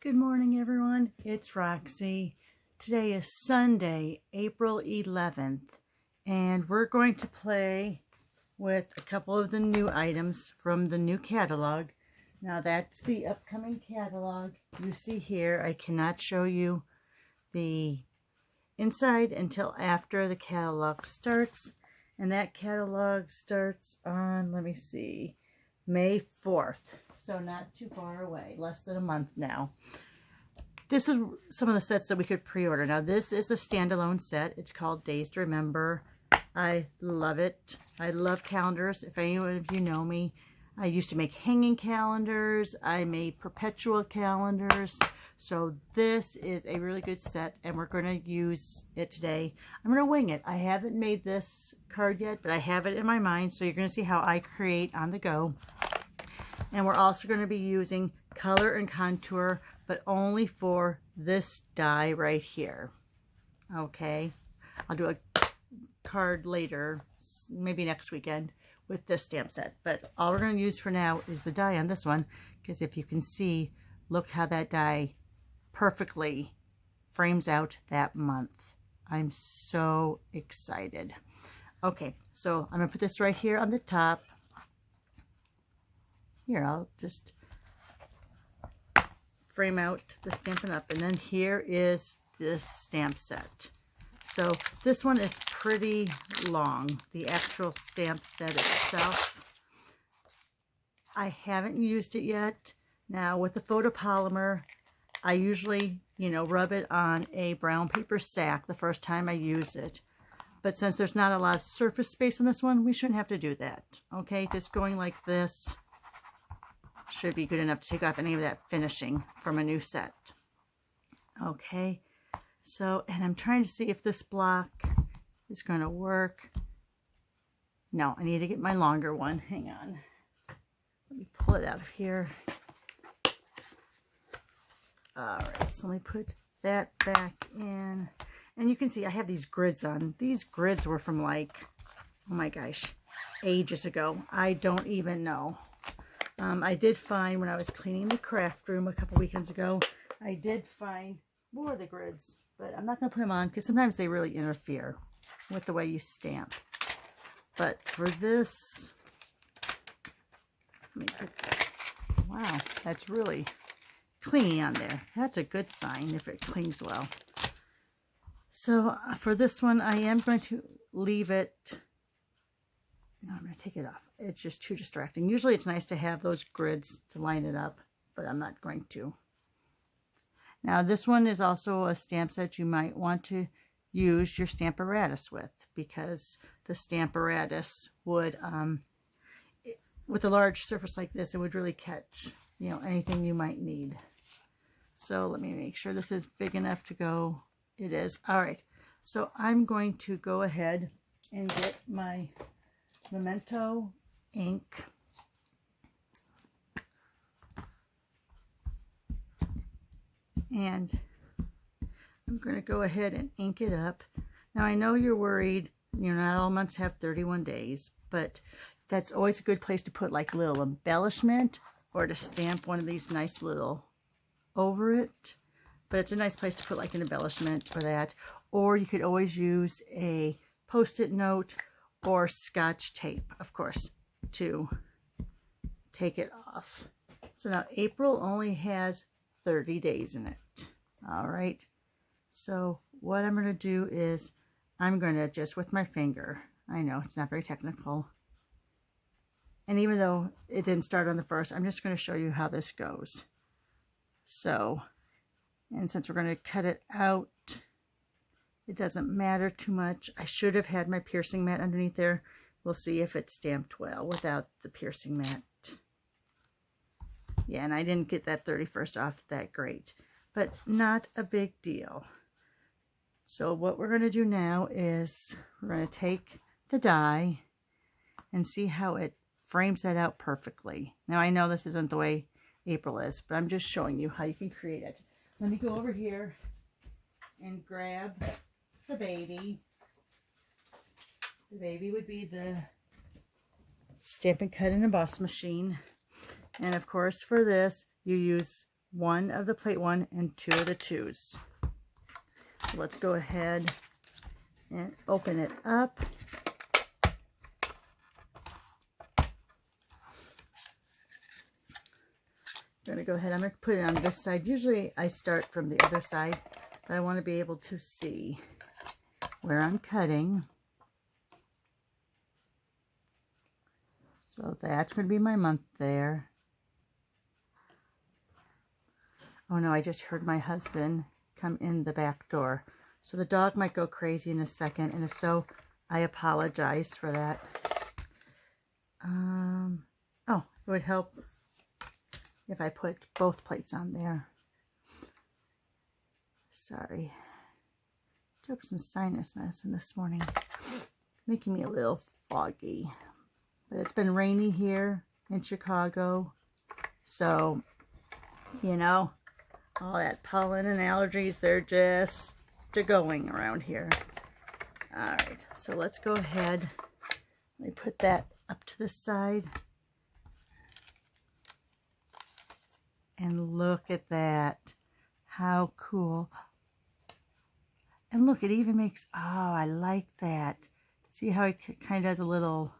Good morning, everyone. It's Roxy. Today is Sunday, April 11th, and we're going to play with a couple of the new items from the new catalog. Now, that's the upcoming catalog you see here. I cannot show you the inside until after the catalog starts, and that catalog starts on, let me see, May 4th. So not too far away, less than a month now. This is some of the sets that we could pre-order. Now this is a standalone set. It's called Days to Remember. I love it. I love calendars. If any of you know me, I used to make hanging calendars. I made perpetual calendars. So this is a really good set, and we're going to use it today. I'm going to wing it. I haven't made this card yet, but I have it in my mind. So you're going to see how I create on the go. And we're also going to be using color and contour, but only for this die right here. Okay, I'll do a card later, maybe next weekend, with this stamp set. But all we're going to use for now is the die on this one, because if you can see, look how that die perfectly frames out that month. I'm so excited. Okay, so I'm going to put this right here on the top. Here, I'll just frame out the Stampin' Up! And then here is this stamp set. So this one is pretty long, the actual stamp set itself. I haven't used it yet. Now with the photopolymer, I usually, rub it on a brown paper sack the first time I use it. But since there's not a lot of surface space on this one, we shouldn't have to do that. Okay, just going like this should be good enough to take off any of that finishing from a new set. Okay, so, and I'm trying to see if this block is going to work. No, I need to get my longer one. Hang on. Let me pull it out of here. All right, so let me put that back in. And you can see I have these grids on. These grids were from like, oh my gosh, ages ago. I don't even know. I did find when I was cleaning the craft room a couple weekends ago, I did find more of the grids, but I'm not going to put them on because sometimes they really interfere with the way you stamp. But for this, let me put, wow, that's really clean on there. That's a good sign if it cleans well. So for this one, I am going to leave it. No, I'm going to take it off. It's just too distracting. Usually it's nice to have those grids to line it up, but I'm not going to. Now this one is also a stamp set you might want to use your Stamparatus with, because the Stamparatus would, with a large surface like this, it would really catch, anything you might need. So let me make sure this is big enough to go. It is. All right. So I'm going to go ahead and get my Memento ink. And I'm going to go ahead and ink it up. Now I know you're worried, not all months have 31 days, but that's always a good place to put like a little embellishment or to stamp one of these nice little over it. But it's a nice place to put like an embellishment for that. Or you could always use a Post-it note or Scotch tape, of course, to take it off. So now April only has 30 days in it. All right. So what I'm going to do is I'm going to just with my finger, I know it's not very technical. And even though it didn't start on the first, I'm just going to show you how this goes. So, and since we're going to cut it out, it doesn't matter too much. I should have had my piercing mat underneath there. We'll see if it's stamped well without the piercing mat. Yeah, and I didn't get that 31st off that great, but not a big deal. So what we're going to do now is we're going to take the die and see how it frames that out perfectly. Now I know this isn't the way April is, but I'm just showing you how you can create it. Let me go over here and grab the baby. The baby would be the Stampin' Cut and Emboss machine. And of course for this, you use 1 of the plate 1 and 2 of the 2s. So let's go ahead and open it up. I'm going to go ahead, I'm going to put it on this side. Usually I start from the other side, but I want to be able to see where I'm cutting. So that's going to be my month there. Oh no, I just heard my husband come in the back door. So the dog might go crazy in a second, and if so, I apologize for that. Oh, it would help if I put both plates on there. Sorry. Took some sinus medicine this morning, making me a little foggy. But it's been rainy here in Chicago, so, you know, all that pollen and allergies, they're just going around here. All right, so let's go ahead. Let me put that up to the side. And look at that. How cool. And look, it even makes, oh, I like that. See how it kind of has a little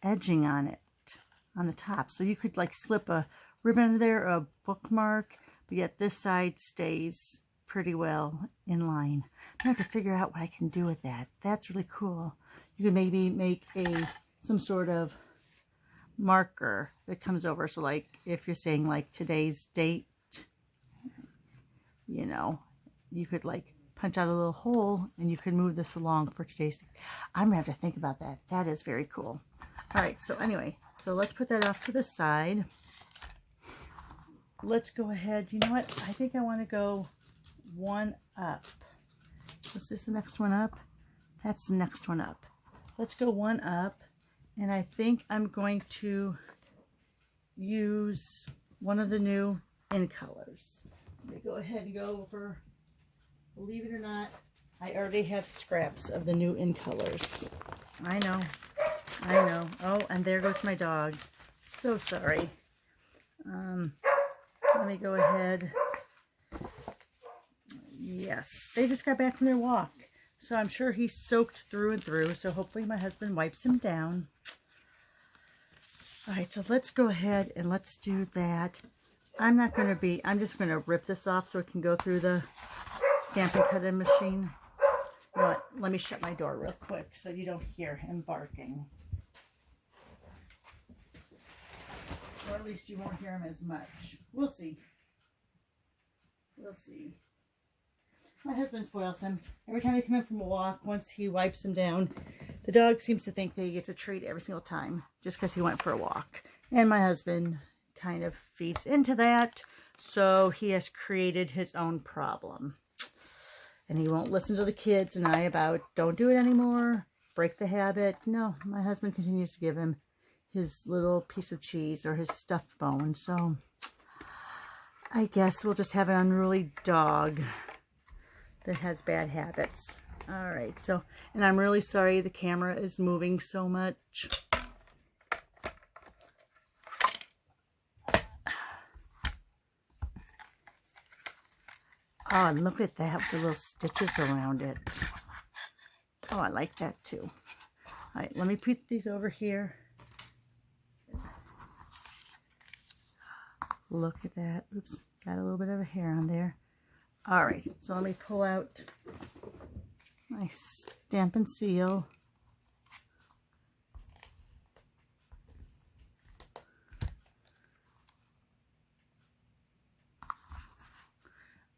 edging on it, on the top. So you could like slip a ribbon under there, or a bookmark, but yet this side stays pretty well in line. I have to figure out what I can do with that. That's really cool. You could maybe make some sort of marker that comes over. So like if you're saying like today's date, you know, you could like punch out a little hole and you could move this along for today's date. I'm gonna have to think about that. That is very cool. All right, so anyway, so let's put that off to the side. Let's go ahead. You know what? I think I want to go 1 up. Was this the next one up? That's the next one up. Let's go 1 up. And I think I'm going to use one of the new in colors. Let me go ahead and go over, believe it or not, I already have scraps of the new in colors. I know. Oh, and there goes my dog. So sorry. Let me go ahead. Yes, they just got back from their walk. So I'm sure he's soaked through and through. So hopefully my husband wipes him down. All right, so let's go ahead and let's do that. I'm just going to rip this off so it can go through the Stampin' Cutting machine. You know what? Let me shut my door real quick so you don't hear him barking. Or at least you won't hear him as much. We'll see. We'll see. My husband spoils him. Every time they come in from a walk, once he wipes him down, the dog seems to think that he gets a treat every single time just because he went for a walk. And my husband kind of feeds into that, so he has created his own problem. And he won't listen to the kids and I about, don't do it anymore, break the habit. No, my husband continues to give him his little piece of cheese or his stuffed bone. So I guess we'll just have an unruly dog that has bad habits. All right, so, and I'm really sorry the camera is moving so much. Oh, and look at that with the little stitches around it. Oh, I like that too. All right, let me put these over here. Look at that. Oops, got a little bit of a hair on there. All right, so let me pull out my Stampin' Seal.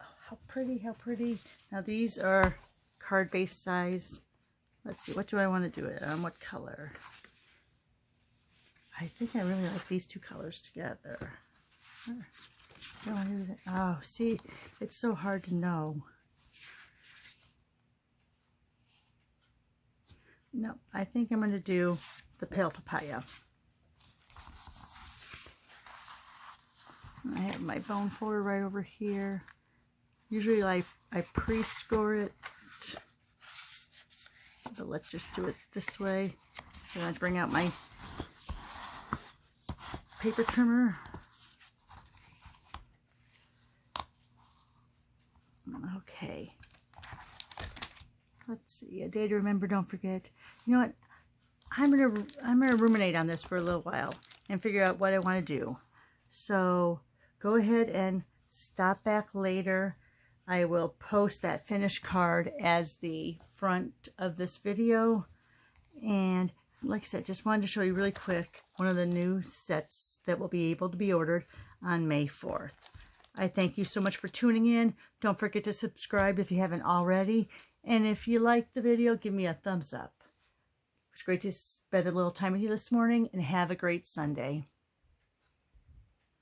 Oh, how pretty, how pretty. Now these are card-based size. Let's see, what do I want to do it on? What color? I think I really like these two colors together. Oh, see, it's so hard to know. No, I think I'm going to do the Pale Papaya. I have my bone folder right over here. Usually I pre-score it, but let's just do it this way. Then I bring out my paper trimmer. let's see, a day to remember, don't forget. You know what? I'm gonna ruminate on this for a little while and figure out what I want to do. So go ahead and stop back later. I will post that finished card as the front of this video. And like I said, just wanted to show you really quick one of the new sets that will be able to be ordered on May 4th. I thank you so much for tuning in. Don't forget to subscribe if you haven't already. And if you liked the video, give me a thumbs up. It was great to spend a little time with you this morning, and have a great Sunday.